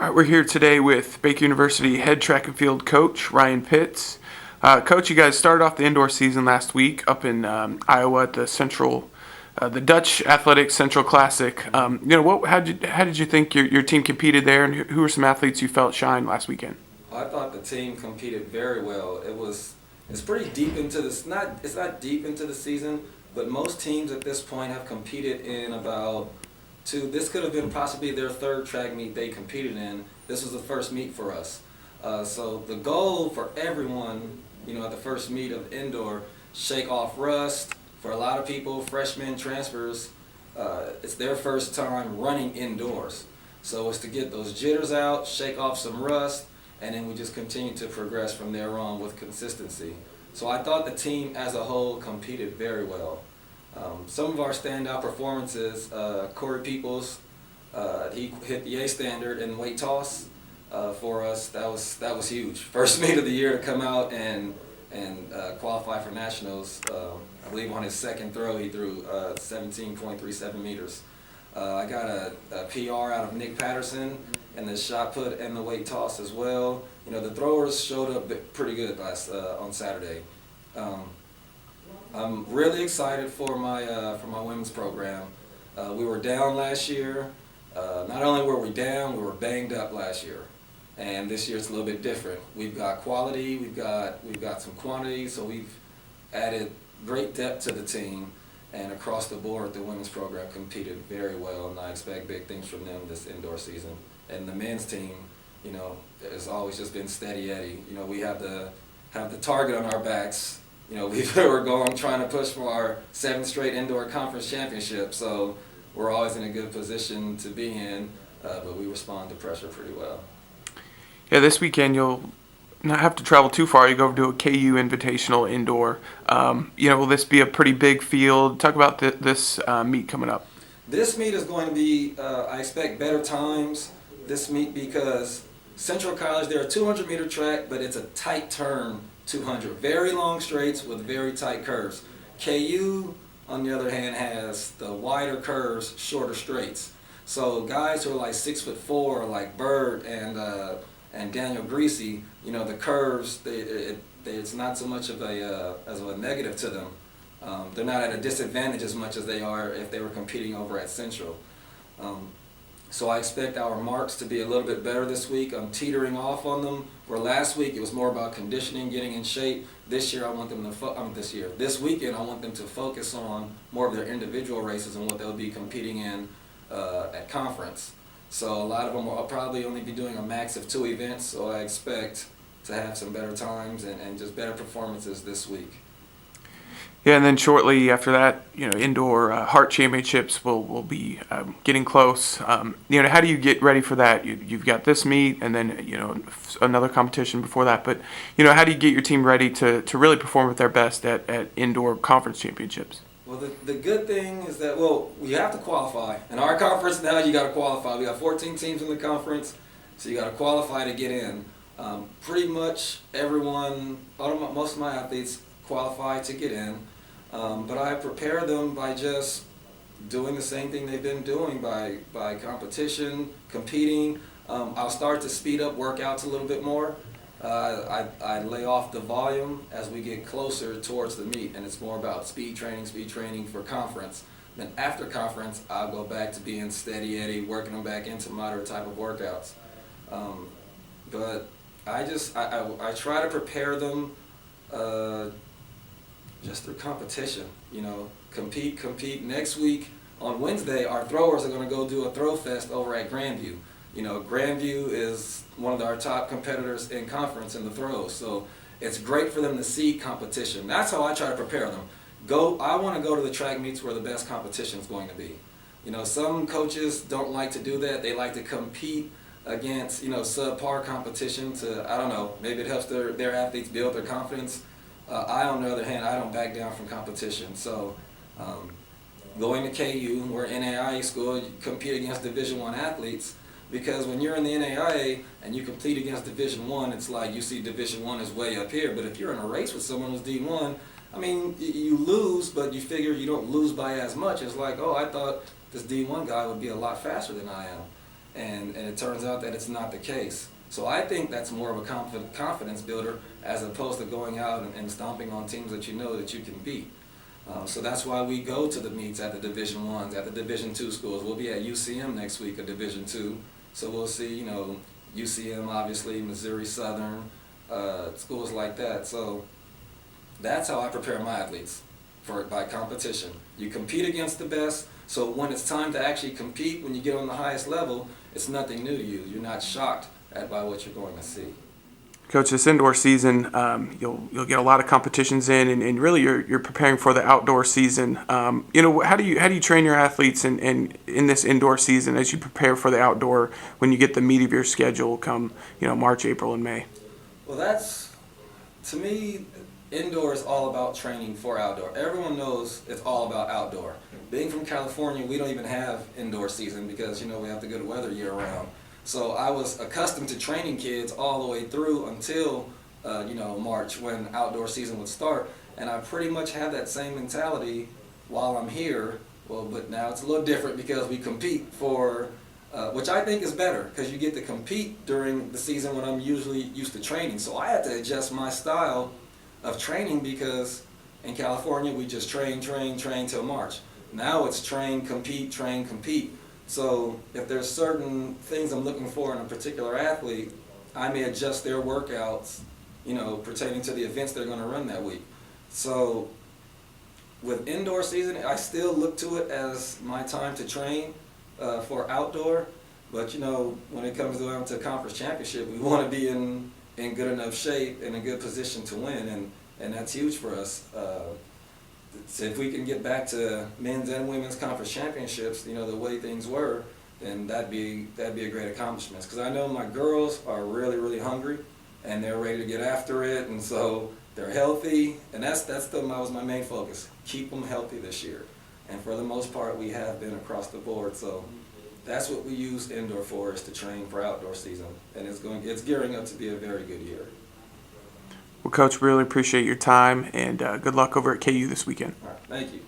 All right, we're here today with Baker University head track and field coach Ryan Pitts. Coach, you guys started off the indoor season last week up in Iowa at the Dutch Athletics Central Classic. How did you think your team competed there, and who were some athletes you felt shine last weekend? I thought the team competed very well. It's pretty deep into this. It's not deep into the season, but most teams at this point have competed in about two. This could have been possibly their third track meet they competed in. This was the first meet for us. So the goal for everyone, at the first meet of indoor, shake off rust. For a lot of people, freshmen, transfers, it's their first time running indoors. So it's to get those jitters out, shake off some rust, and then we just continue to progress from there on with consistency. So I thought the team as a whole competed very well. Some of our standout performances, Corey Peoples, he hit the A standard in weight toss for us. That was huge. First meet of the year to come out and qualify for nationals. I believe on his second throw he threw 17.37 meters. I got a PR out of Nick Patterson in the shot put and the weight toss as well. The throwers showed up pretty good on Saturday. I'm really excited for my women's program. We were down last year. Not only were we down, we were banged up last year, and this year it's a little bit different. We've got quality, we've got some quantity, so we've added great depth to the team. And across the board, the women's program competed very well, and I expect big things from them this indoor season. And the men's team, has always just been steady Eddie. We have the target on our backs. We were trying to push for our 7th straight indoor conference championship, so we're always in a good position to be in, but we respond to pressure pretty well. Yeah, this weekend you'll not have to travel too far. You go over to a KU Invitational indoor. Will this be a pretty big field? Talk about this meet coming up. This meet is going to be, I expect, better times this meet because Central College, they're a 200-meter track, but it's a tight turn 200. Very long straights with very tight curves. KU, on the other hand, has the wider curves, shorter straights. So guys who are like 6'4", like Bird and Daniel Greasy, the curves, it's not so much of a negative to them. They're not at a disadvantage as much as they are if they were competing over at Central. So I expect our marks to be a little bit better this week. I'm teetering off on them. Where last week it was more about conditioning, getting in shape. This year I want them to this weekend I want them to focus on more of their individual races and what they'll be competing in at conference. So a lot of them will probably only be doing a max of 2 events, so I expect to have some better times and just better performances this week. Yeah, and then shortly after that, indoor Heart Championships will be getting close. How do you get ready for that? You've got this meet and then, another competition before that. But, how do you get your team ready to really perform at their best at indoor conference championships? Well, the good thing is that, you have to qualify. In our conference now, you got to qualify. We got 14 teams in the conference, so you got to qualify to get in. Pretty much most of my athletes qualify to get in. But I prepare them by just doing the same thing they've been doing by competition, competing. I'll start to speed up workouts a little bit more. I lay off the volume as we get closer towards the meet, and it's more about speed training for conference. Then after conference, I'll go back to being steady Eddie, working them back into moderate type of workouts. But I try to prepare them just through competition. Compete. Next week on Wednesday, our throwers are going to go do a throw fest over at Grandview. Grandview is one of our top competitors in conference in the throws, so it's great for them to see competition. That's how I try to prepare them. I want to go to the track meets where the best competition is going to be. Some coaches don't like to do that. They like to compete against, subpar competition to, I don't know, maybe it helps their athletes build their confidence. On the other hand, I don't back down from competition. So going to KU, we're an NAIA school, you compete against Division I athletes, because when you're in the NAIA and you compete against Division I, it's like you see Division I is way up here. But if you're in a race with someone who's D1, you lose, but you figure you don't lose by as much. It's like, I thought this D1 guy would be a lot faster than I am. and it turns out that it's not the case. So I think that's more of a confidence builder as opposed to going out and stomping on teams that you know that you can beat. So that's why we go to the meets at the Division Ones, at the Division Two schools. We'll be at UCM next week, a Division Two. So we'll see, UCM obviously, Missouri Southern, schools like that. So that's how I prepare my athletes by competition. You compete against the best, so when it's time to actually compete, when you get on the highest level, it's nothing new to you. You're not shocked by what you're going to see. Coach, this indoor season, you'll get a lot of competitions in, and really you're preparing for the outdoor season. How do you train your athletes in this indoor season as you prepare for the outdoor when you get the meat of your schedule come March, April, and May? Well, to me, indoor is all about training for outdoor. Everyone knows it's all about outdoor. Being from California, we don't even have indoor season because we have the good weather year round. So I was accustomed to training kids all the way through until March, when outdoor season would start, and I pretty much have that same mentality while I'm here. Well, but now it's a little different because we compete for, which I think is better because you get to compete during the season when I'm usually used to training. So I had to adjust my style of training because in California we just train till March. Now it's train, compete. So if there's certain things I'm looking for in a particular athlete, I may adjust their workouts, pertaining to the events they're going to run that week. So with indoor season, I still look to it as my time to train for outdoor. But when it comes down to conference championship, we want to be in good enough shape and a good position to win, and that's huge for us. If we can get back to men's and women's conference championships, the way things were, then that'd be a great accomplishment. Because I know my girls are really, really hungry, and they're ready to get after it, and so they're healthy, and that was my main focus: keep them healthy this year. And for the most part, we have been across the board. So that's what we use indoor for, is to train for outdoor season, and it's gearing up to be a very good year. Well, Coach, really appreciate your time, and good luck over at KU this weekend. All right, thank you.